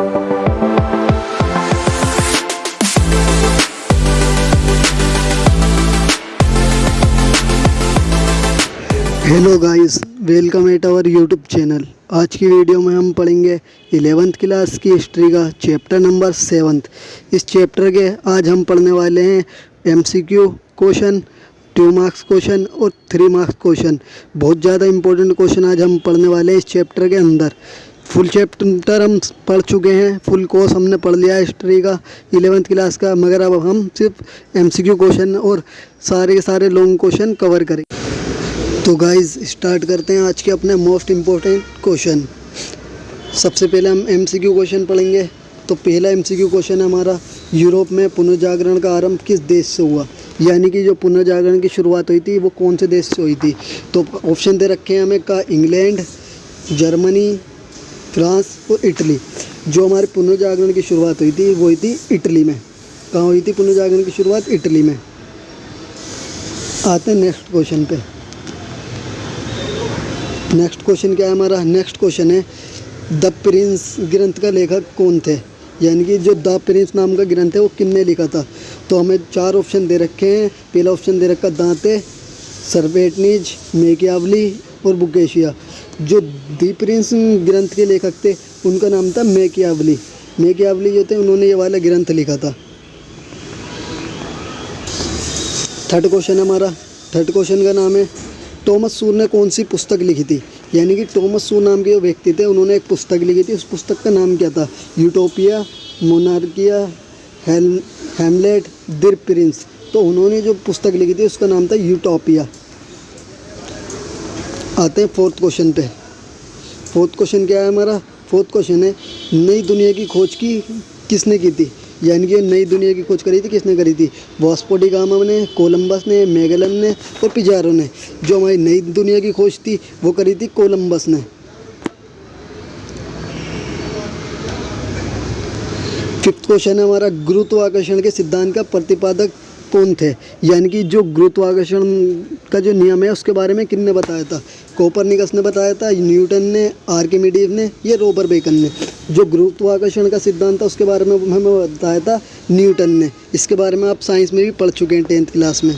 Hello guys, welcome at our YouTube channel. आज की video में हम पढ़ेंगे 11th क्लास की हिस्ट्री का चैप्टर नंबर 7। इस चैप्टर के आज हम पढ़ने वाले हैं MCQ क्वेश्चन, 2 मार्क्स क्वेश्चन और 3 मार्क्स क्वेश्चन। बहुत ज़्यादा इंपॉर्टेंट क्वेश्चन आज हम पढ़ने वाले हैं इस चैप्टर के अंदर। फुल चैप्टर हम पढ़ चुके हैं, फुल कोर्स हमने पढ़ लिया है हिस्ट्री का 11th क्लास का, मगर अब हम सिर्फ MCQ क्वेश्चन और सारे के सारे लॉन्ग क्वेश्चन कवर करेंगे। तो गाइस स्टार्ट करते हैं आज के अपने मोस्ट इम्पोर्टेंट क्वेश्चन। सबसे पहले हम MCQ क्वेश्चन पढ़ेंगे। तो पहला MCQ क्वेश्चन है हमारा, यूरोप में पुनर्जागरण का आरंभ किस देश से हुआ? यानी कि जो पुनर्जागरण की शुरुआत हुई थी वो कौन से देश से हुई थी? तो ऑप्शन दे रखे हैं हमें का इंग्लैंड, जर्मनी, फ्रांस और इटली। जो हमारे पुनर्जागरण की शुरुआत हुई थी वो हुई थी इटली में। कहाँ हुई थी पुनर्जागरण की शुरुआत? इटली में। आते हैं नेक्स्ट क्वेश्चन पे। नेक्स्ट क्वेश्चन क्या है हमारा? नेक्स्ट क्वेश्चन है द प्रिंस ग्रंथ का लेखक कौन थे? यानी कि जो द प्रिंस नाम का ग्रंथ है वो किसने लिखा था? तो हमें 4 ऑप्शन दे रखे हैं। पहला ऑप्शन दे रखा दांते, सर्वेटनीज, मैकियावली और बुकेशिया। जो द प्रिंस ग्रंथ के लेखक थे उनका नाम था मैकियावली। मैकियावली जो थे उन्होंने ये वाला ग्रंथ लिखा था। थर्ड क्वेश्चन है हमारा। थर्ड क्वेश्चन का नाम है टॉमस सूर ने कौन सी पुस्तक लिखी थी? यानी कि टॉमस सूर नाम के जो व्यक्ति थे उन्होंने एक पुस्तक लिखी थी। उस पुस्तक का नाम क्या था? Utopia, Monarchia, Hamlet, the prince. तो उन्होंने जो पुस्तक लिखी थी उसका नाम था यूटोपिया। आते हैं फोर्थ क्वेश्चन पे। फोर्थ क्वेश्चन क्या है हमारा? फोर्थ क्वेश्चन है नई दुनिया की खोज किसने की थी? यानी कि नई दुनिया की खोज करी थी किसने करी थी? वास्को डी गामा ने, कोलंबस ने, मैगेलन ने और पिज़ारो ने। जो हमारी नई दुनिया की खोज थी वो करी थी कोलंबस ने। फिफ्थ क्वेश्चन है हमारा गुरुत्वाकर्षण के सिद्धांत का प्रतिपादक कौन थे? यानी कि जो गुरुत्वाकर्षण का जो नियम है उसके बारे में किसने बताया था? कोपरनिकस ने बताया था, न्यूटन ने, आर्किमिडीज ने, या रॉबर्ट बेकन ने। जो गुरुत्वाकर्षण का सिद्धांत था उसके बारे में हमें बताया था न्यूटन ने। इसके बारे में आप साइंस में भी पढ़ चुके हैं 10th क्लास में।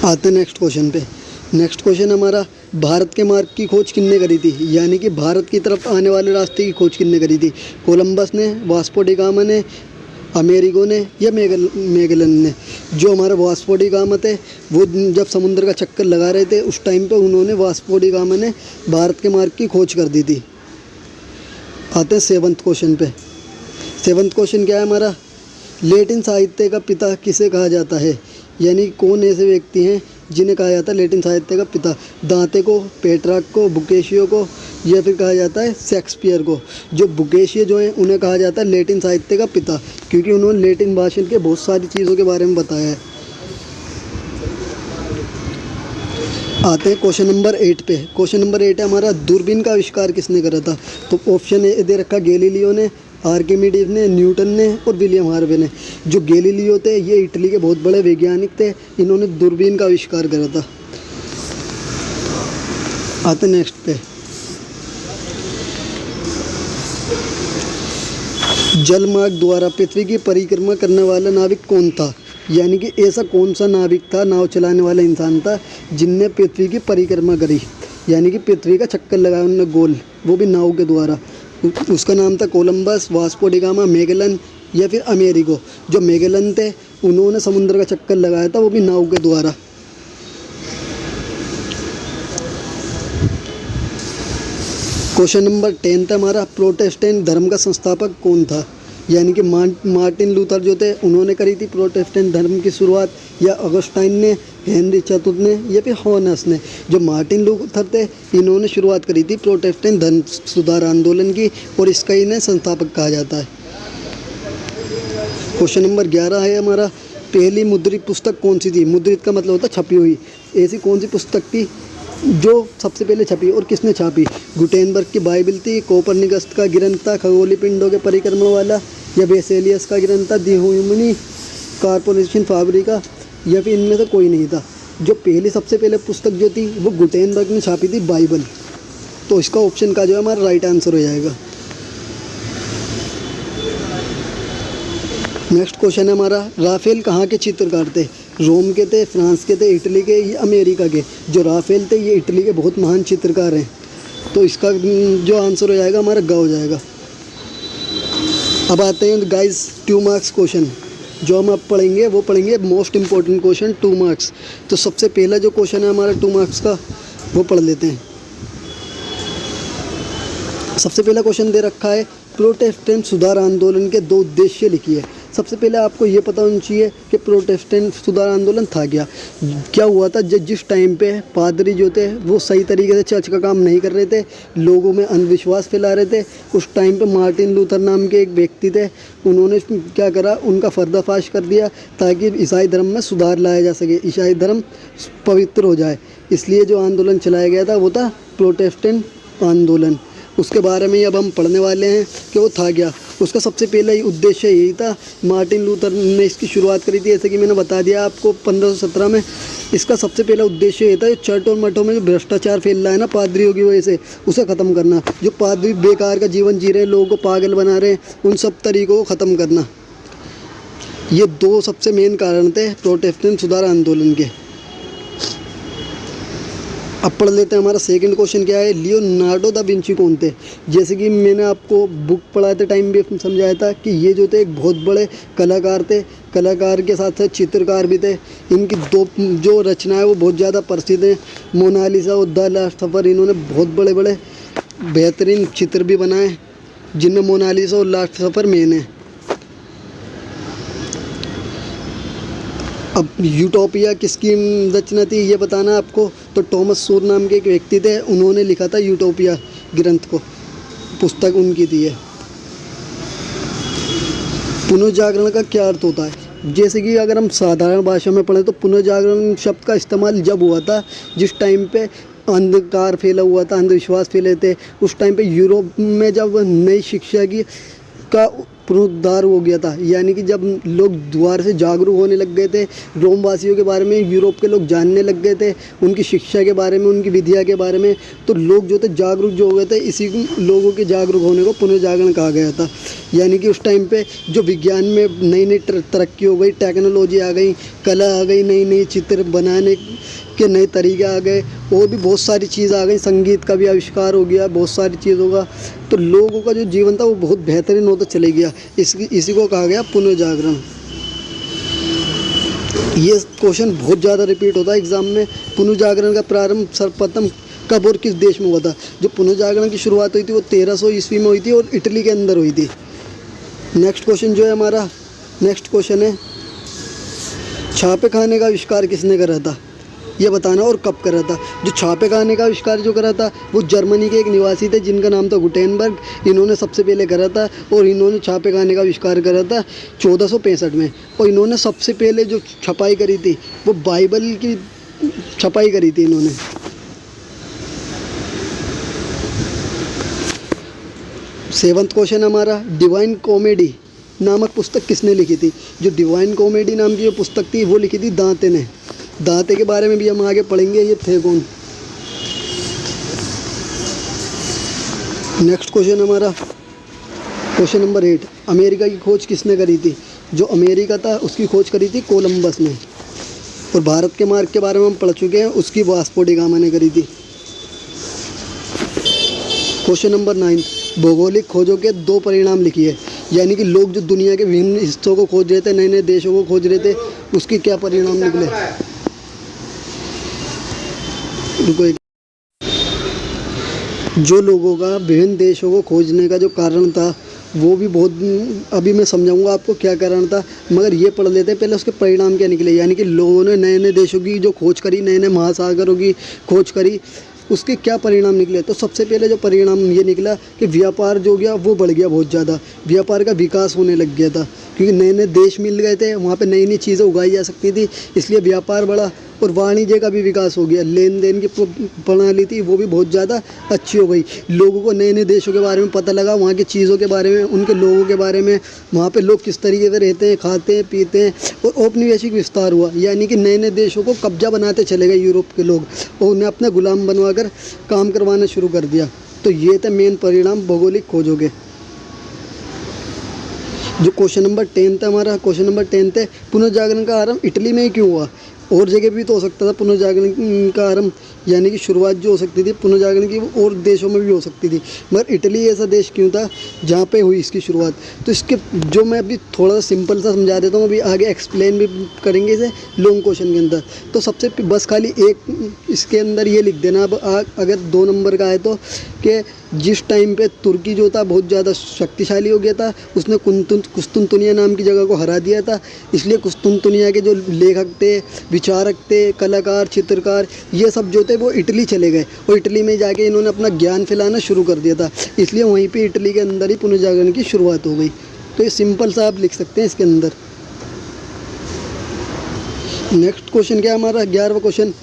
आते हैं नेक्स्ट क्वेश्चन पे। नेक्स्ट क्वेश्चन हमारा भारत के मार्ग की खोज किसने करी थी? यानी कि भारत की तरफ आने वाले रास्ते की खोज किसने करी थी? कोलंबस ने, वास्को डी गामा ने, अमेरिगो ने या मैगेलन ने। जो हमारे वास्को डी गामा थे वो जब समुद्र का चक्कर लगा रहे थे उस टाइम पे उन्होंने वास्को डी गामा ने भारत के मार्ग की खोज कर दी थी। आते हैं 7th क्वेश्चन पे। 7th क्वेश्चन क्या है हमारा? लैटिन साहित्य का पिता किसे कहा जाता है? यानी कौन ऐसे व्यक्ति हैं जिन्हें कहा जाता है लैटिन साहित्य का पिता? दांते को, पेट्रार्क को, बुकेशियो को या फिर कहा जाता है शेक्सपियर को। जो बुकेशियो जो हैं उन्हें कहा जाता है लैटिन साहित्य का पिता, क्योंकि उन्होंने लैटिन भाषा के बहुत सारी चीज़ों के बारे में बताया है। आते हैं क्वेश्चन नंबर 8 पे। क्वेश्चन नंबर 8 है हमारा दूरबीन का आविष्कार किसने करा था? तो ऑप्शन ए दे रखा गैलीलियो ने, आर्किमिडीज ने, न्यूटन ने और विलियम हार्वे ने। जो गैलीलियो थे ये इटली के बहुत बड़े वैज्ञानिक थे, इन्होंने दूरबीन का आविष्कार करा था। आते नेक्स्ट पे। जलमार्ग द्वारा पृथ्वी की परिक्रमा करने वाला नाविक कौन था? यानी कि ऐसा कौन सा नाविक था, नाव चलाने वाला इंसान था जिनने पृथ्वी की परिक्रमा करी? यानी कि पृथ्वी का चक्कर लगाया उन्होंने गोल, वो भी नाव के द्वारा। उसका नाम था Columbus, Vasco D gamma, Magellan या फिर अमेरिगो। जो मैगेलन थे उन्होंने समुद्र का चक्कर लगाया था, वो भी नाव के द्वारा। क्वेश्चन नंबर 10 था हमारा प्रोटेस्टेंट धर्म का संस्थापक कौन था? यानी कि मार्टिन लूथर जो थे उन्होंने करी थी प्रोटेस्टेंट धर्म की शुरुआत, या ऑगस्टाइन ने, हेनरी चतुर्थ ने या फिर हॉनस ने। जो मार्टिन लूथर थे इन्होंने शुरुआत करी थी प्रोटेस्टेंट धर्म सुधार आंदोलन की, और इसका इन्हें संस्थापक कहा जाता है। क्वेश्चन नंबर 11 है हमारा पहली मुद्रित पुस्तक कौन सी थी? मुद्रित का मतलब होता है छपी हुई। ऐसी कौन सी पुस्तक थी जो सबसे पहले छपी और किसने छापी? गुटेनबर्ग की बाइबिल थी, कोपरनिकस का ग्रंथ था खगोलीय पिंडों के परिक्रमा वाला, या बेसेलियस का ग्रंथ था दी ह्यूमनी कॉर्पोरेशन फाब्रिका, या फिर इनमें से कोई नहीं था। जो पहली सबसे पहले पुस्तक जो थी वो गुटेनबर्ग ने छापी थी, बाइबल। तो इसका ऑप्शन का जो है हमारा राइट आंसर हो जाएगा। नेक्स्ट क्वेश्चन है हमारा, राफेल कहाँ के चित्रकार थे? रोम के थे, फ्रांस के थे, इटली के या अमेरिका के? जो राफेल थे ये इटली के बहुत महान चित्रकार हैं। तो इसका जो आंसर हो जाएगा हमारा ग हो जाएगा। अब आते हैं गाइस 2 मार्क्स क्वेश्चन जो हम अब पढ़ेंगे, वो पढ़ेंगे मोस्ट इम्पोर्टेंट क्वेश्चन 2 मार्क्स। तो सबसे पहला जो क्वेश्चन है हमारा 2 मार्क्स का वो पढ़ लेते हैं। सबसे पहला क्वेश्चन दे रखा है, प्रोटेस्टेंट सुधार आंदोलन के 2 उद्देश्य लिखिए। सबसे पहले आपको ये पता होना चाहिए कि प्रोटेस्टेंट सुधार आंदोलन था क्या हुआ था। जिस टाइम पे पादरी जो थे वो सही तरीके से चर्च का काम नहीं कर रहे थे, लोगों में अंधविश्वास फैला रहे थे। उस टाइम पे मार्टिन लूथर नाम के एक व्यक्ति थे, उन्होंने क्या करा, उनका पर्दाफाश कर दिया ताकि ईसाई धर्म में सुधार लाया जा सके, ईसाई धर्म पवित्र हो जाए। इसलिए जो आंदोलन चलाया गया था वो था प्रोटेस्टेंट आंदोलन। उसके बारे में अब हम पढ़ने वाले हैं कि वो था क्या। उसका सबसे पहला ही उद्देश्य यही था, मार्टिन लूथर ने इसकी शुरुआत करी थी, जैसे कि मैंने बता दिया आपको 1517 में। इसका सबसे पहला उद्देश्य ये था, चर्च और मठों में जो भ्रष्टाचार फैल रहा है ना पादरियों की वजह से, उसे ख़त्म करना। जो पादरी बेकार का जीवन जी रहे हैं, लोगों को पागल बना रहे हैं, उन सब तरीक़ों को ख़त्म करना। ये 2 सबसे मेन कारण थे प्रोटेस्टेंट सुधार आंदोलन के। अब पढ़ लेते हैं हमारा सेकंड क्वेश्चन क्या है, लियोनार्डो दा विंची कौन थे? जैसे कि मैंने आपको बुक पढ़ाते टाइम भी समझाया था कि ये जो थे एक बहुत बड़े कलाकार थे, कलाकार के साथ साथ चित्रकार भी थे। इनकी 2 जो रचनाएं वो बहुत ज़्यादा प्रसिद्ध हैं, मोनालिसा और द लास्ट सफ़र। इन्होंने बहुत बड़े बड़े बेहतरीन चित्र भी बनाए, जिनमें मोनालिसा और लास्ट सफ़र मेन है। अब यूटोपिया किसकी रचना थी ये बताना आपको। तो टॉमस सूर नाम के एक व्यक्ति थे, उन्होंने लिखा था यूटोपिया ग्रंथ को, पुस्तक उनकी थी है। पुनर्जागरण का क्या अर्थ होता है? जैसे कि अगर हम साधारण भाषा में पढ़ें तो पुनर्जागरण शब्द का इस्तेमाल जब हुआ था जिस टाइम पे अंधकार फैला हुआ था, अंधविश्वास फैले थे। उस टाइम पे यूरोप में जब नई शिक्षा का पुनरुद्धार हो गया था, यानी कि जब लोग दोबारा से जागरूक होने लग गए थे, रोमवासियों के बारे में यूरोप के लोग जानने लग गए थे, उनकी शिक्षा के बारे में, उनकी विद्या के बारे में। तो लोग जो थे जागरूक जो हो गए थे, इसी लोगों के जागरूक होने को पुनर्जागरण कहा गया था। यानी कि उस टाइम पे जो विज्ञान में नई नई तरक्की हो गई, टेक्नोलॉजी आ गई, कला आ गई, नई नई चित्र बनाने के नए तरीके आ गए, और भी बहुत सारी चीज़ आ गई, संगीत का भी आविष्कार हो गया, बहुत सारी चीज़ होगा। तो लोगों का जो जीवन था वो बहुत बेहतरीन होता चले गया। इसी को कहा गया पुनर्जागरण। ये क्वेश्चन बहुत ज़्यादा रिपीट होता है एग्ज़ाम में। पुनर्जागरण का प्रारंभ सर्वप्रथम कब और किस देश में हुआ था? जो पुनर्जागरण की शुरुआत हुई थी वो 1300 ईस्वी में हुई थी और इटली के अंदर हुई थी। नेक्स्ट क्वेश्चन जो है हमारा, नेक्स्ट क्वेश्चन है, छापे खाने का आविष्कार किसने करा था? ये बताना और कब करा था। जो छापे खाने का आविष्कार जो करा था वो जर्मनी के एक निवासी थे जिनका नाम था गुटेनबर्ग। इन्होंने सबसे पहले करा था और इन्होंने छापे खाने का आविष्कार करा था 1465 में। और इन्होंने सबसे पहले जो छपाई करी थी वो बाइबल की छपाई करी थी इन्होंने। सेवंथ क्वेश्चन हमारा, डिवाइन कॉमेडी नामक पुस्तक किसने लिखी थी? जो डिवाइन कॉमेडी नाम की जो पुस्तक थी वो लिखी थी दांते ने। दांते के बारे में भी हम आगे पढ़ेंगे, ये थे कौन। नेक्स्ट क्वेश्चन हमारा क्वेश्चन नंबर 8, अमेरिका की खोज किसने करी थी? जो अमेरिका था उसकी खोज करी थी कोलंबस ने। और भारत के मार्ग के बारे में हम पढ़ चुके हैं, उसकी वास्को डी गामा ने करी थी। क्वेश्चन नंबर 9, भौगोलिक खोजों के 2 परिणाम लिखिए। यानी कि लोग जो दुनिया के विभिन्न हिस्सों को खोज रहे थे, नए नए देशों को खोज रहे थे, उसके क्या परिणाम निकले? जो लोगों का विभिन्न देशों को खोजने का जो कारण था वो भी बहुत, अभी मैं समझाऊंगा आपको क्या कारण था, मगर ये पढ़ लेते हैं पहले उसके परिणाम क्या निकले। यानी कि लोगों ने नए नए देशों की जो खोज करी, नए नए महासागरों की खोज करी, उसके क्या परिणाम निकले। तो सबसे पहले जो परिणाम ये निकला कि व्यापार जो गया वो बढ़ गया, बहुत ज़्यादा व्यापार का विकास होने लग गया था, क्योंकि नए नए देश मिल गए थे, वहाँ पे नई नई चीज़ें उगाई जा सकती थी, इसलिए व्यापार बढ़ा। और वाणिज्य का भी विकास हो गया। लेन देन की प्रणाली थी वो भी बहुत ज़्यादा अच्छी हो गई। लोगों को नए नए देशों के बारे में पता लगा, वहाँ की चीज़ों के बारे में, उनके लोगों के बारे में, वहाँ पे लोग किस तरीके से रहते हैं, खाते हैं, पीते हैं। और औपनिवेशिक विस्तार हुआ, यानी कि नए नए देशों को कब्जा बनाते चले गए यूरोप के लोग और उन्हें अपने गुलाम बनवा कर काम करवाना शुरू कर दिया। तो ये थे मेन परिणाम भौगोलिक खोजों के। जो क्वेश्चन नंबर 10 था हमारा, क्वेश्चन नंबर 10 थे पुनर्जागरण का आरंभ इटली में ही क्यों हुआ। और जगह भी तो हो सकता था पुनर्जागरण का आरंभ, यानी कि शुरुआत जो हो सकती थी पुनर्जागरण की वो और देशों में भी हो सकती थी, मगर इटली ऐसा देश क्यों था जहाँ पे हुई इसकी शुरुआत। तो इसके जो मैं अभी थोड़ा सा सिंपल सा समझा देता हूँ, अभी आगे एक्सप्लेन भी करेंगे इसे लॉन्ग क्वेश्चन के अंदर। तो सबसे बस खाली एक इसके अंदर ये लिख देना अब अगर 2 नंबर का है तो, कि जिस टाइम पे तुर्की जो था बहुत ज़्यादा शक्तिशाली हो गया था, उसने कुस्तुनतुनिया नाम की जगह को हरा दिया था। इसलिए कुस्तुनतुनिया के जो लेखक थे, विचारक थे, कलाकार, चित्रकार, ये सब जो थे वो इटली चले गए और इटली में जाके इन्होंने अपना ज्ञान फैलाना शुरू कर दिया था। इसलिए वहीं पे इटली के अंदर ही पुनर्जागरण की शुरुआत हो गई। तो ये सिंपल सा आप लिख सकते हैं इसके अंदर। नेक्स्ट क्वेश्चन क्या हमारा 11वां क्वेश्चन,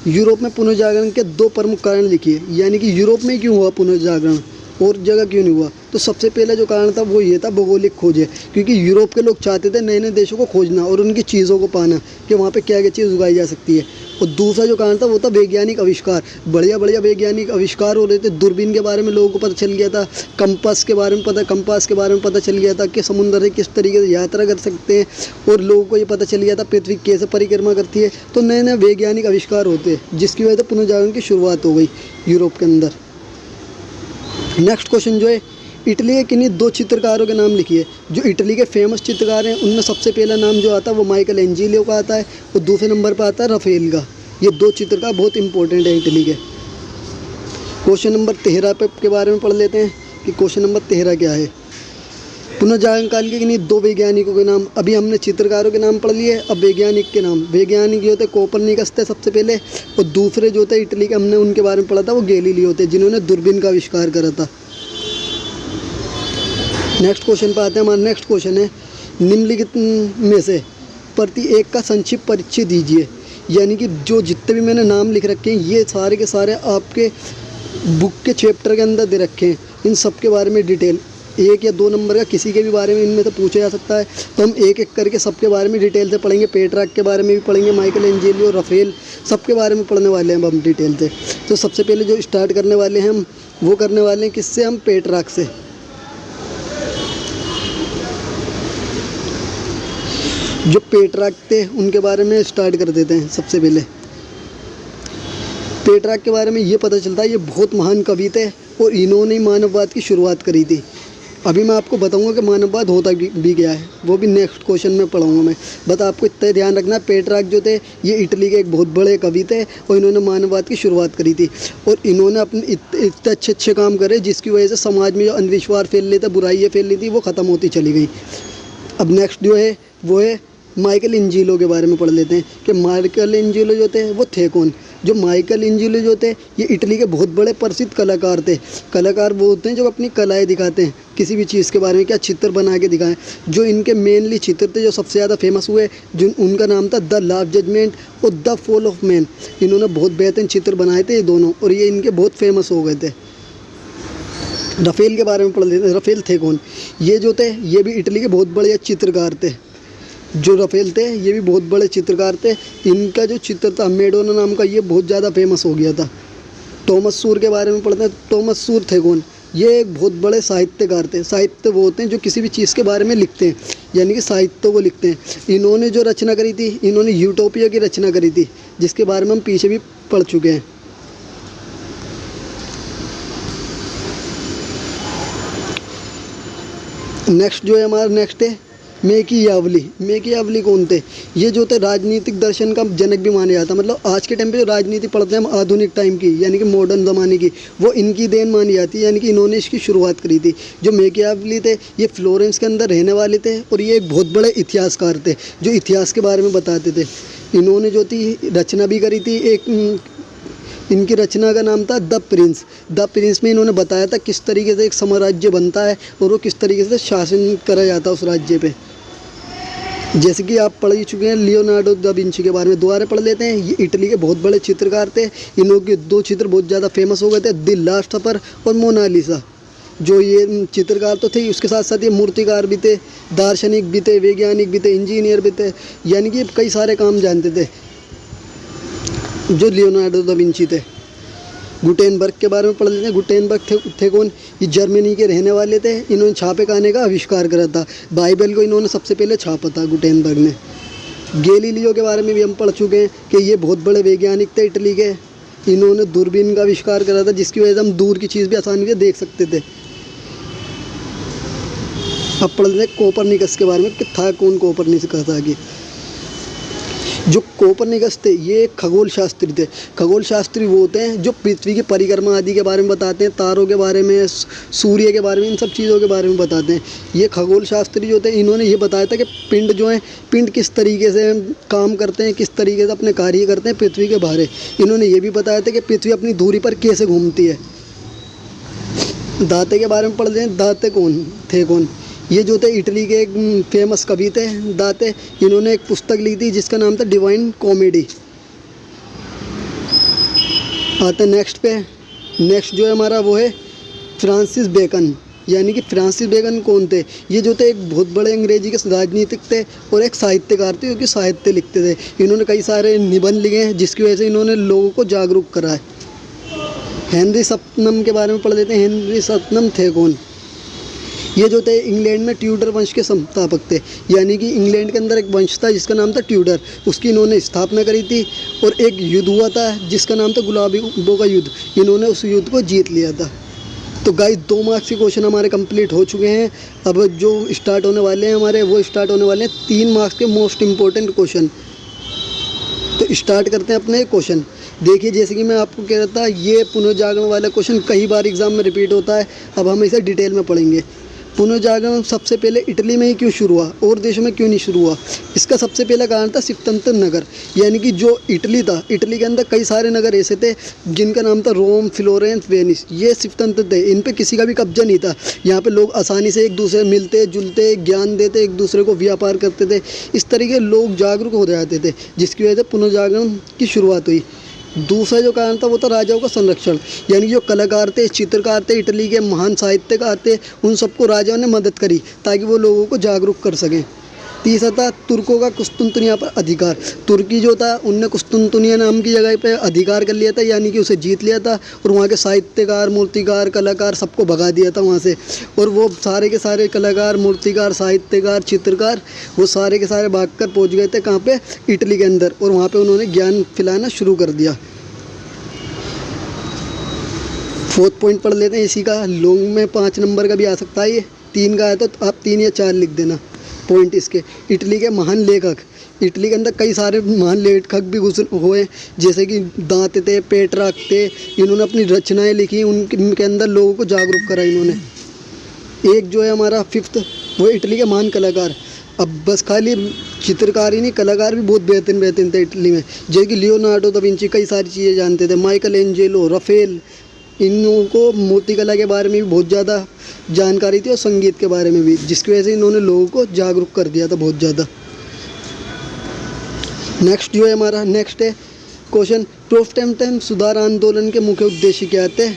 यूरोप में पुनर्जागरण के 2 प्रमुख कारण लिखिए। यानी कि यूरोप में क्यों हुआ पुनर्जागरण और जगह क्यों नहीं हुआ। तो सबसे पहला जो कारण था वो ये था भौगोलिक खोज है, क्योंकि यूरोप के लोग चाहते थे नए नए देशों को खोजना और उनकी चीज़ों को पाना कि वहाँ पे क्या क्या चीज़ उगाई जा सकती है। और दूसरा जो कारण था वो था वैज्ञानिक आविष्कार। बढ़िया बढ़िया वैज्ञानिक आविष्कार हो रहे थे। दूरबीन के बारे में लोगों को पता चल गया था, कंपास के बारे में पता चल गया था कि समुद्र से किस तरीके से यात्रा कर सकते हैं, और लोगों को ये पता चल गया था पृथ्वी कैसे परिक्रमा करती है। तो नए नए वैज्ञानिक आविष्कार होते हैं, जिसकी वजह से पुनर्जागरण की शुरुआत हो गई यूरोप के अंदर। नेक्स्ट क्वेश्चन जो है, इटली के किन्हीं 2 चित्रकारों के नाम लिखिए। जो इटली के फेमस चित्रकार हैं उनमें सबसे पहला नाम जो आता है वो माइकल एंजिलो का आता है और दूसरे नंबर पर आता है राफेल का। ये 2 चित्रकार बहुत इंपॉर्टेंट है इटली के। क्वेश्चन नंबर 13 के बारे में पढ़ लेते हैं कि क्वेश्चन नंबर 13 क्या है। पुनर्जागरण काल के किन्हीं 2 वैज्ञानिकों के नाम। अभी हमने चित्रकारों के नाम पढ़ लिए, अब वैज्ञानिक के नाम। वैज्ञानिक जो थे कोपरनिकस थे सबसे पहले, और दूसरे जो थे इटली के, हमने उनके बारे में पढ़ा था, वो गैलीलियो थे, जिन्होंने दूरबीन का आविष्कार करा था। नेक्स्ट क्वेश्चन पर आते हैं। हमारा नेक्स्ट क्वेश्चन है, निम्नलिखित में से प्रत्येक का संक्षिप्त परिचय दीजिए। यानी कि जो जितने भी मैंने नाम लिख रखे हैं ये सारे के सारे आपके बुक के चैप्टर के अंदर दे रखे हैं। इन सब के बारे में डिटेल 1 या 2 नंबर का किसी के भी बारे में इनमें तो पूछा जा सकता है। तो हम एक एक करके सबके बारे में डिटेल से पढ़ेंगे। पेट्रार्क के बारे में भी पढ़ेंगे, माइकल एंजेलियो, राफेल, सबके बारे में पढ़ने वाले हैं अब हम डिटेल से। तो सबसे पहले जो स्टार्ट करने वाले हैं हम, वो करने वाले हैं किससे, हम पेट्रार्क से। जो पेट्रार्क थे उनके बारे में स्टार्ट कर देते हैं। सबसे पहले पेट्रार्क के बारे में ये पता चलता है ये बहुत महान कवि थे और इन्होंने मानववाद की शुरुआत करी थी। अभी मैं आपको बताऊंगा कि मानववाद होता भी क्या है, वो भी नेक्स्ट क्वेश्चन में पढ़ाऊंगा मैं। बस आपको इतना ध्यान रखना, पेट्रार्क जो थे ये इटली के एक बहुत बड़े कवि थे और इन्होंने मानववाद की शुरुआत करी थी। और इन्होंने अपने इतने अच्छे काम करे जिसकी वजह से समाज में जो अंधविश्वास फैल रहे थे, बुराइयाँ फैल रही थी, वो ख़त्म होती चली गई। अब नेक्स्ट जो है वो है माइकल एंजिलो के बारे में पढ़ लेते हैं कि माइकल एंजिलो जो थे वो थे कौन। जो माइकल एंजिलो जो थे ये इटली के बहुत बड़े प्रसिद्ध कलाकार थे। कलाकार वो होते हैं जो अपनी कलाएँ दिखाते हैं, किसी भी चीज़ के बारे में क्या चित्र बना के दिखाएं। जो इनके मेनली चित्र थे जो सबसे ज़्यादा फेमस हुए, जो उनका नाम था द लास्ट जजमेंट और द फॉल ऑफ मैन। इन्होंने बहुत बेहतरीन चित्र बनाए थे ये दोनों, और ये इनके बहुत फेमस हो गए थे। राफेल के बारे में पढ़ लेते हैं। राफेल थे कौन, ये जो थे ये भी इटली के बहुत बड़े चित्रकार थे। जो राफेल थे ये भी बहुत बड़े चित्रकार थे। इनका जो चित्र था मेडोना नाम का, ये बहुत ज़्यादा फेमस हो गया था। टॉमस सूर के बारे में पढ़ते हैं। टॉमस सूर थे कौन, ये एक बहुत बड़े साहित्यकार थे। साहित्य वो होते हैं जो किसी भी चीज़ के बारे में लिखते हैं, यानी कि साहित्य को लिखते हैं। इन्होंने जो रचना करी थी, इन्होंने यूटोपिया की रचना करी थी, जिसके बारे में हम पीछे भी पढ़ चुके हैं। नेक्स्ट जो है हमारा नेक्स्ट है मैकियावली। मैकियावली कौन थे, ये जो थे राजनीतिक दर्शन का जनक भी माने जाता। मतलब आज के टाइम पे जो राजनीति पढ़ते हैं हम आधुनिक टाइम की, यानी कि मॉडर्न ज़माने की, वो इनकी देन मानी जाती है। यानी कि इन्होंने इसकी शुरुआत करी थी। जो मैकियावली थे ये फ्लोरेंस के अंदर रहने वाले थे और ये एक बहुत बड़े इतिहासकार थे जो इतिहास के बारे में बताते थे। इन्होंने जो थी रचना भी करी थी। एक इनकी रचना का नाम था द प्रिंस। द प्रिंस में इन्होंने बताया था किस तरीके से एक साम्राज्य बनता है और वो किस तरीके से शासन करा जाता है उस राज्य पे। जैसे कि आप पढ़ ही चुके हैं लियोनार्डो दा विंची के बारे में, दोबारा पढ़ लेते हैं। ये इटली के बहुत बड़े चित्रकार थे। इन लोगों के 2 चित्र बहुत ज़्यादा फेमस हो गए थे, द लास्ट सपर और मोनालिसा। जो ये चित्रकार तो थे, उसके साथ साथ ये मूर्तिकार भी थे, दार्शनिक भी थे, वैज्ञानिक भी थे, इंजीनियर भी थे, यानी कि कई सारे काम जानते थे जो लियोनार्डो दा विंची थे। गुटेनबर्ग के बारे में पढ़ लेते हैं। गुटेनबर्ग थे कौन? ये जर्मनी के रहने वाले थे। इन्होंने छापे खाने का आविष्कार करा था। बाइबल को इन्होंने सबसे पहले छापा था गुटेनबर्ग ने। गैलीलियो के बारे में भी हम पढ़ चुके हैं कि ये बहुत बड़े वैज्ञानिक थे इटली के। इन्होंने दूरबीन का आविष्कार करा था, जिसकी वजह से हम दूर की चीज़ भी आसानी से देख सकते थे। अब पढ़ लेते हैं कोपरनिकस के बारे में कि था कौन कोपरनिकस आगे। जो कोपरनिकस थे ये एक खगोल शास्त्री थे। खगोल शास्त्री वो होते हैं जो पृथ्वी की परिक्रमा आदि के बारे में बताते हैं, तारों के बारे में, सूर्य के बारे में, इन सब चीज़ों के बारे में बताते हैं। ये खगोल शास्त्री जो थे, इन्होंने ये बताया था कि पिंड जो हैं, पिंड किस तरीके से काम करते हैं, किस तरीके से अपने कार्य करते हैं पृथ्वी के बाहर। इन्होंने ये भी बताया था कि पृथ्वी अपनी धुरी पर कैसे घूमती है। दाते के बारे में पढ़ लें। दाते कौन? ये जो थे इटली के एक फेमस कवि थे दाते। इन्होंने एक पुस्तक लिखी थी जिसका नाम था डिवाइन कॉमेडी। आते नेक्स्ट पे। नेक्स्ट जो है हमारा वो है फ्रांसिस बेकन। यानी कि फ्रांसिस बेकन कौन थे? ये जो थे एक बहुत बड़े अंग्रेजी के राजनीतिक थे और एक साहित्यकार थे, क्योंकि साहित्य लिखते थे। इन्होंने कई सारे निबंध लिखे हैं, जिसकी वजह से इन्होंने लोगों को जागरूक करा है। हेनरी सतनम के बारे में पढ़ लेते हैं। हेनरी सतनम थे कौन? ये जो थे इंग्लैंड में ट्यूडर वंश के संस्थापक थे। यानी कि इंग्लैंड के अंदर एक वंश था जिसका नाम था ट्यूडर, उसकी इन्होंने स्थापना करी थी। और एक युद्ध हुआ था जिसका नाम था गुलाबों का युद्ध। इन्होंने उस युद्ध को जीत लिया था। तो गाइस 2 मार्क्स के क्वेश्चन हमारे कंप्लीट हो चुके हैं। अब जो स्टार्ट होने वाले हैं हमारे, वो स्टार्ट होने वाले हैं 3 मार्क्स के मोस्ट इम्पोर्टेंट क्वेश्चन। तो स्टार्ट करते हैं अपने क्वेश्चन। देखिए, जैसे कि मैं आपको कह रहा था, ये पुनर्जागरण वाला क्वेश्चन कई बार एग्जाम में रिपीट होता है। अब हम इसे डिटेल में पढ़ेंगे। पुनर्जागरण सबसे पहले इटली में ही क्यों शुरू हुआ और देशों में क्यों नहीं शुरू हुआ? इसका सबसे पहला कारण था शिवतंत्र नगर। यानी कि जो इटली था, इटली के अंदर कई सारे नगर ऐसे थे जिनका नाम था रोम, फ्लोरेंस, वेनिस। ये शिवतंत्र थे, इन पे किसी का भी कब्जा नहीं था। यहाँ पे लोग आसानी से एक दूसरे मिलते जुलते, ज्ञान देते, एक दूसरे को व्यापार करते थे। इस तरीके लोग जागरूक हो जाते थे, जिसकी वजह से पुनर्जागरण की शुरुआत हुई। दूसरा जो कारण था वो था राजाओं का संरक्षण। यानी जो कलाकार थे, चित्रकार थे, इटली के महान साहित्यकार थे, उन सबको राजाओं ने मदद करी ताकि वो लोगों को जागरूक कर सकें। तीसरा था तुर्कों का कुस्तुनतुनिया पर अधिकार। तुर्की जो था उनने कुस्तुनतुनिया नाम की जगह पे अधिकार कर लिया था, यानी कि उसे जीत लिया था। और वहाँ के साहित्यकार, मूर्तिकार, कलाकार सबको भगा दिया था वहाँ से। और वो सारे के सारे कलाकार, मूर्तिकार, साहित्यकार, चित्रकार, वो सारे के सारे भाग कर पहुँच गए थे कहाँ पे? इटली के अंदर। और वहाँ पर उन्होंने ज्ञान फैलाना शुरू कर दिया। 4th पॉइंट पढ़ लेते हैं इसी का। लॉन्ग में 5 नंबर का भी आ सकता है, ये 3 का है तो आप 3 या 4 लिख देना पॉइंट इसके। इटली के महान लेखक। इटली के अंदर कई सारे महान लेखक भी हुए, जैसे कि दांते थे, पेट्रार्क थे। इन्होंने अपनी रचनाएं लिखी, उनके अंदर लोगों को जागरूक करा इन्होंने। एक जो है हमारा 5th, वो इटली के महान कलाकार। अब बस खाली चित्रकार ही नहीं, कलाकार भी बहुत बेहतरीन थे इटली में, जैसे कि लियोनार्डो दा विंची कई सारी चीज़ें जानते थे, माइकल एंजेलो, राफेल। इन लोगों को मूर्तिकला के बारे में भी बहुत ज़्यादा जानकारी थी और संगीत के बारे में भी, जिसकी वजह से इन्होंने लोगों को जागरूक कर दिया था बहुत ज़्यादा। नेक्स्ट जो है हमारा नेक्स्ट है क्वेश्चन, प्रोटेस्टेंट सुधार आंदोलन के मुख्य उद्देश्य क्या थे,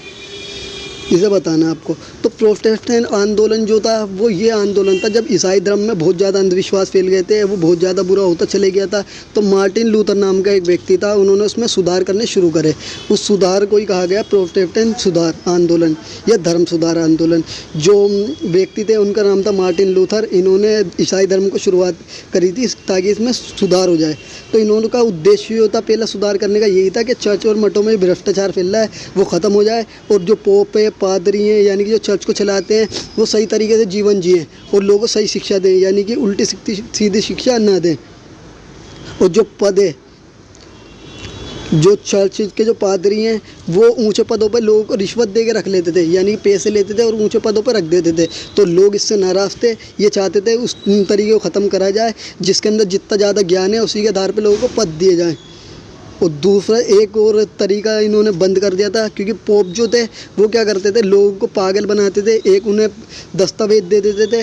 इसे बताना आपको। तो प्रोटेस्टेंट आंदोलन जो था वो ये आंदोलन था जब ईसाई धर्म में बहुत ज़्यादा अंधविश्वास फैल गए थे, वो बहुत ज़्यादा बुरा होता चले गया था। तो मार्टिन लूथर नाम का एक व्यक्ति था, उन्होंने उसमें सुधार करने शुरू करे। उस सुधार को ही कहा गया प्रोटेस्टेंट सुधार आंदोलन या धर्म सुधार आंदोलन। जो व्यक्ति थे उनका नाम था मार्टिन लूथर। इन्होंने ईसाई धर्म को शुरुआत करी थी ताकि इसमें सुधार हो जाए। तो इन्होंने का उद्देश्य ये होता, पहला सुधार करने का यही था कि चर्च और मठों में भ्रष्टाचार फैल रहा है वो ख़त्म हो जाए, और जो पोप है, पादरी हैं, यानी कि जो चर्च को चलाते हैं, वो सही तरीके से जीवन जिए और लोगों को सही शिक्षा दें, यानी कि उल्टी सीधी शिक्षा ना दें। और जो पद है, जो चर्च के जो पादरी हैं वो ऊंचे पदों पर लोगों को रिश्वत दे के रख लेते थे, यानी कि पैसे लेते थे और ऊंचे पदों पर रख देते थे। तो लोग इससे नाराज़ थे, ये चाहते थे उस तरीके को ख़त्म करा जाए जिसके अंदर जितना ज़्यादा ज्ञान है उसी के आधार पर लोगों को पद दिए जाएँ। और दूसरा एक और तरीका इन्होंने बंद कर दिया था, क्योंकि पोप जो थे वो क्या करते थे, लोगों को पागल बनाते थे। एक उन्हें दस्तावेज दे देते थे,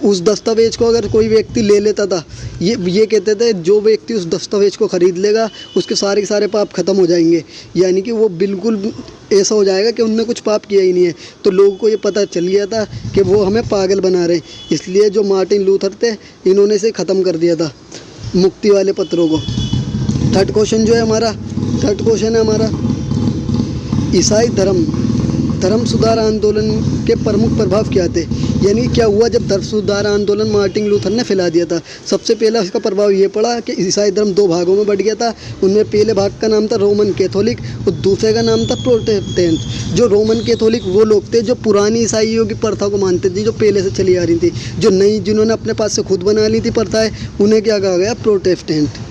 उस दस्तावेज को अगर कोई व्यक्ति ले लेता था, ये कहते थे जो व्यक्ति उस दस्तावेज को ख़रीद लेगा उसके सारे के सारे पाप ख़त्म हो जाएंगे, यानी कि वो बिल्कुल ऐसा हो जाएगा कि उनने कुछ पाप किया ही नहीं है। तो लोगों को ये पता चल गया था कि वो हमें पागल बना रहे हैं, इसलिए जो मार्टिन लूथर थे इन्होंने इसे ख़त्म कर दिया था, मुक्ति वाले पत्रों को। थर्ड क्वेश्चन है हमारा ईसाई धर्म सुधार आंदोलन के प्रमुख प्रभाव क्या थे, यानी क्या हुआ जब धर्म सुधार आंदोलन मार्टिन लूथर ने फैला दिया था। सबसे पहला इसका प्रभाव ये पड़ा कि ईसाई धर्म 2 भागों में बट गया था। उनमें पहले भाग का नाम था रोमन कैथोलिक और दूसरे का नाम था प्रोटेस्टेंट। जो रोमन कैथोलिक वो लोग थे जो पुरानी ईसाइयों की प्रथा को मानते थे, जो पहले से चली आ रही थी। जो नई जिन्होंने अपने पास से खुद बना ली थी प्रथाएँ, उन्हें क्या कहा गया, प्रोटेस्टेंट।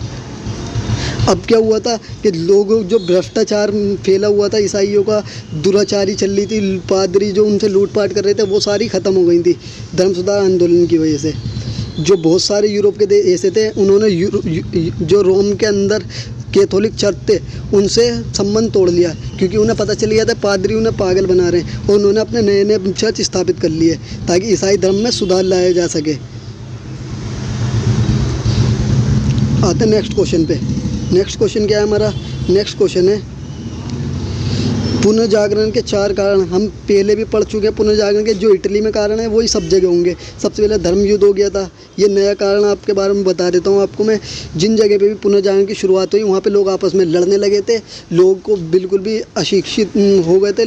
अब क्या हुआ था कि लोगों जो भ्रष्टाचार फैला हुआ था, ईसाइयों का दुराचारी चल रही थी, पादरी जो उनसे लूटपाट कर रहे थे, वो सारी ख़त्म हो गई थी धर्म सुधार आंदोलन की वजह से। जो बहुत सारे यूरोप के देश ऐसे थे, उन्होंने जो रोम के अंदर कैथोलिक चर्च थे उनसे संबंध तोड़ लिया, क्योंकि उन्हें पता चल गया था पादरी उन्हें पागल बना रहे हैं, और उन्होंने अपने नए नए चर्च स्थापित कर लिए ताकि ईसाई धर्म में सुधार लाया जा सके। आते नेक्स्ट क्वेश्चन पे। नेक्स्ट क्वेश्चन क्या है हमारा, नेक्स्ट क्वेश्चन है पुनर्जागरण के 4 कारण। हम पहले भी पढ़ चुके हैं पुनर्जागरण के, जो इटली में कारण है वही सब जगह होंगे। सबसे पहले धर्म युद्ध हो गया था, ये नया कारण आपके बारे में बता देता हूँ आपको मैं। जिन जगह पे भी पुनर्जागरण की शुरुआत हुई वहाँ पे लोग आपस में लड़ने लगे थे, लोग को बिल्कुल भी अशिक्षित हो गए थे,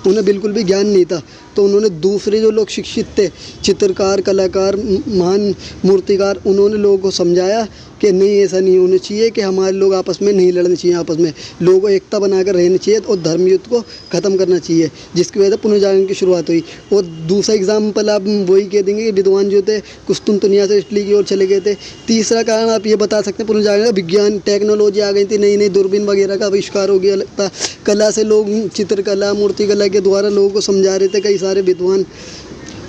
उन्हें बिल्कुल भी ज्ञान नहीं था। तो उन्होंने दूसरे जो लोग शिक्षित थे, चित्रकार, कलाकार, महान मूर्तिकार, उन्होंने लोगों को समझाया कि नहीं, ऐसा नहीं होना चाहिए, कि हमारे लोग आपस में नहीं लड़ने चाहिए, आपस में लोगों को एकता बनाकर रहनी चाहिए और धर्म युद्ध को ख़त्म करना चाहिए, जिसकी वजह से पुनर्जागरण की शुरुआत हुई। और दूसरा एग्जाम्पल आप वही कह देंगे कि विद्वान जो थे कुस्तुनतुनिया से इटली की ओर चले गए थे। तीसरा कारण आप ये बता सकते हैं पुनर्जागरण का, विज्ञान, टेक्नोलॉजी आ गई थी, नई नई दूरबीन वगैरह का आविष्कार हो गया था। कला से लोग चित्रकला, मूर्तिकला के द्वारा लोगों को समझा रहे थे कई सारे विद्वान।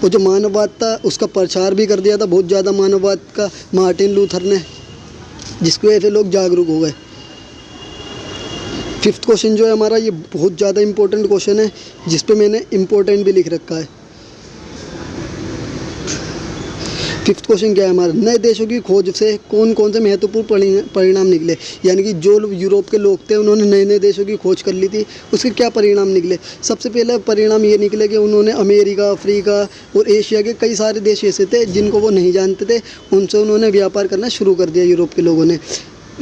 और जो मानववाद था उसका प्रचार भी कर दिया था बहुत ज़्यादा मानववाद का मार्टिन लूथर ने, जिसकी वजह से लोग जागरूक हो गए। 5th क्वेश्चन जो है हमारा, ये बहुत ज़्यादा इम्पोर्टेंट क्वेश्चन है, जिस पे मैंने इम्पोर्टेंट भी लिख रखा है। 5th क्वेश्चन क्या है हमारा, नए देशों की खोज से कौन कौन से महत्वपूर्ण परिणाम निकले, यानी कि जो यूरोप के लोग थे उन्होंने नए नए देशों की खोज कर ली थी, उसके क्या परिणाम निकले। सबसे पहला परिणाम ये निकले कि उन्होंने अमेरिका, अफ्रीका और एशिया के कई सारे देश ऐसे थे जिनको वो नहीं जानते थे, उनसे उन्होंने व्यापार करना शुरू कर दिया। यूरोप के लोगों ने,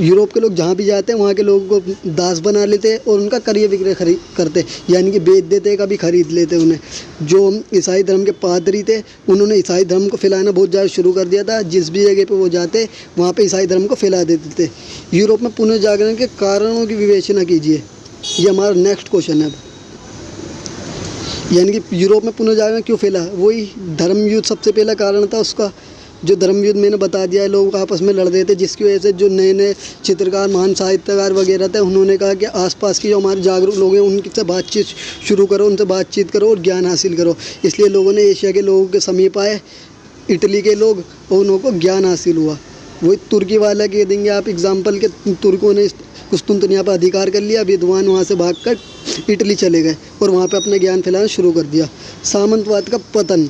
यूरोप के लोग जहाँ भी जाते हैं वहाँ के लोगों को दास बना लेते और उनका क्रय विक्रय करते, यानी कि बेच देते, कभी खरीद लेते उन्हें। जो ईसाई धर्म के पादरी थे उन्होंने ईसाई धर्म को फैलाना बहुत ज़्यादा शुरू कर दिया था, जिस भी जगह पे वो जाते वहाँ पे ईसाई धर्म को फैला देते थे। यूरोप में पुनर्जागरण के कारणों की विवेचना कीजिए, ये हमारा नेक्स्ट क्वेश्चन है। यानी कि यूरोप में पुनर्जागरण क्यों फैला, वही धर्म युद्ध सबसे पहला कारण था उसका। जो धर्म युद्ध मैंने बता दिया है, लोग आपस में लड़ रहे थे, जिसकी वजह से जो नए नए चित्रकार, महान साहित्यकार वगैरह थे, उन्होंने कहा कि आसपास की जो हमारे जागरूक लोग हैं उनसे बातचीत शुरू करो, उनसे बातचीत करो और ज्ञान हासिल करो। इसलिए लोगों ने एशिया के लोगों के समीप आए, इटली के लोग, और उन्हों को ज्ञान हासिल हुआ। वही तुर्की वाला कह देंगे आप एग्जाम्पल के, तुर्कों ने कुस्तुनतुनिया पर अधिकार कर लिया, विद्वान वहाँ से भागकर इटली चले गए और वहाँ पर अपना ज्ञान फैलाना शुरू कर दिया। सामंतवाद का पतन,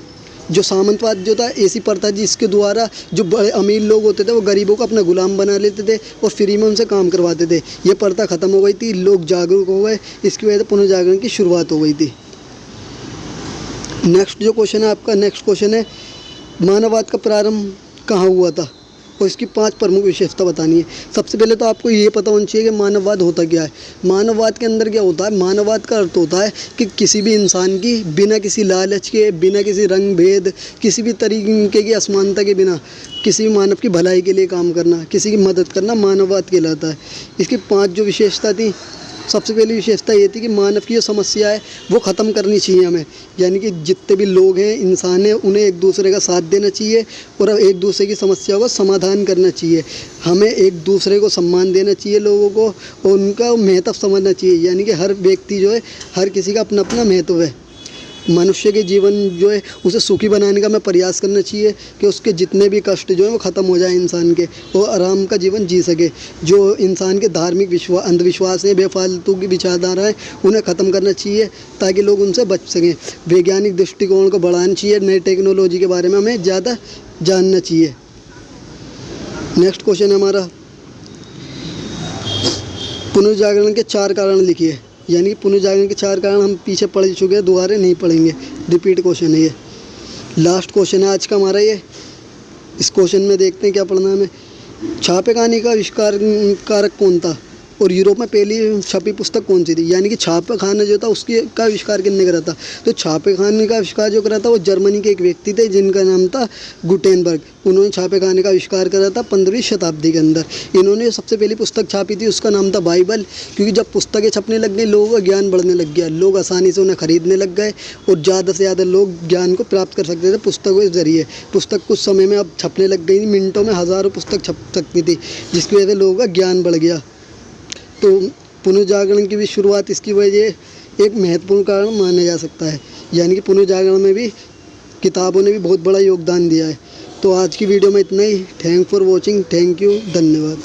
जो सामंतवाद जो था ऐसी प्रथा जिसके द्वारा जो बड़े अमीर लोग होते थे वो गरीबों को अपना गुलाम बना लेते थे और फ्री में उनसे काम करवाते थे। ये प्रथा ख़त्म हो गई थी, लोग जागरूक हो गए, इसकी वजह से पुनर्जागरण की शुरुआत हो गई थी। नेक्स्ट जो क्वेश्चन है आपका, नेक्स्ट क्वेश्चन है मानववाद का प्रारंभ कहाँ हुआ था और इसकी 5 प्रमुख विशेषता बतानी है। सबसे पहले तो आपको ये पता होना चाहिए कि मानववाद होता क्या है। मानववाद के अंदर क्या होता है, मानववाद का अर्थ होता है कि किसी भी इंसान की बिना किसी लालच के, बिना किसी रंग भेद, किसी भी तरीके की असमानता के बिना किसी भी मानव की भलाई के लिए काम करना, किसी की मदद करना मानववाद कहलाता है। इसकी 5 जो विशेषता थी, सबसे पहली विशेषता ये थी कि मानव की जो समस्या है वो ख़त्म करनी चाहिए हमें, यानी कि जितने भी लोग हैं, इंसान हैं, उन्हें एक दूसरे का साथ देना चाहिए और एक दूसरे की समस्याओं का समाधान करना चाहिए। हमें एक दूसरे को सम्मान देना चाहिए लोगों को, और उनका महत्व समझना चाहिए, यानी कि हर व्यक्ति जो है, हर किसी का अपना अपना महत्व है। मनुष्य के जीवन जो है उसे सुखी बनाने का हमें प्रयास करना चाहिए कि उसके जितने भी कष्ट जो है वो ख़त्म हो जाए, इंसान के, वो आराम का जीवन जी सके। जो इंसान के धार्मिक अंधविश्वास है, बेफालतू की विचारधारा है, उन्हें ख़त्म करना चाहिए ताकि लोग उनसे बच सकें। वैज्ञानिक दृष्टिकोण को बढ़ाना चाहिए, नई टेक्नोलॉजी के बारे में हमें ज़्यादा जानना चाहिए। नेक्स्ट क्वेश्चन है हमारा, पुनर्जागरण के 4 कारण लिखिए। यानी कि पुनर्जागरण के 4 कारण हम पीछे पढ़ चुके हैं, दोबारा नहीं पढ़ेंगे, रिपीट क्वेश्चन है ये। लास्ट क्वेश्चन है आज का हमारा ये। इस क्वेश्चन में देखते हैं क्या पढ़ना है हमें। छापेखाने का आविष्कार कारक कौन था और यूरोप में पहली छपी पुस्तक कौन सी थी? यानी कि छापेखाना जो था उसकी का आविष्कार किसने करा था? तो छापेखाने का आविष्कार जो करा था वो जर्मनी के एक व्यक्ति थे जिनका नाम था गुटेनबर्ग। उन्होंने छापेखाने का आविष्कार करा था 15वीं शताब्दी के अंदर। इन्होंने सबसे पहली पुस्तक छापी थी, उसका नाम था बाइबल। क्योंकि जब पुस्तकें छपने लग गई, लोगों का ज्ञान बढ़ने लग गया, लोग आसानी से उन्हें खरीदने लग गए और ज़्यादा से ज़्यादा लोग ज्ञान को प्राप्त कर सकते थे पुस्तकों के ज़रिए। पुस्तक कुछ समय में अब छपने लग गई, मिनटों में हज़ारों पुस्तक छप सकती थी, जिसकी वजह से लोगों का ज्ञान बढ़ गया। तो पुनर्जागरण की भी शुरुआत इसकी वजह एक महत्वपूर्ण कारण माना जा सकता है। यानी कि पुनर्जागरण में भी किताबों ने भी बहुत बड़ा योगदान दिया है। तो आज की वीडियो में इतना ही। Thank for watching, thank you, धन्यवाद।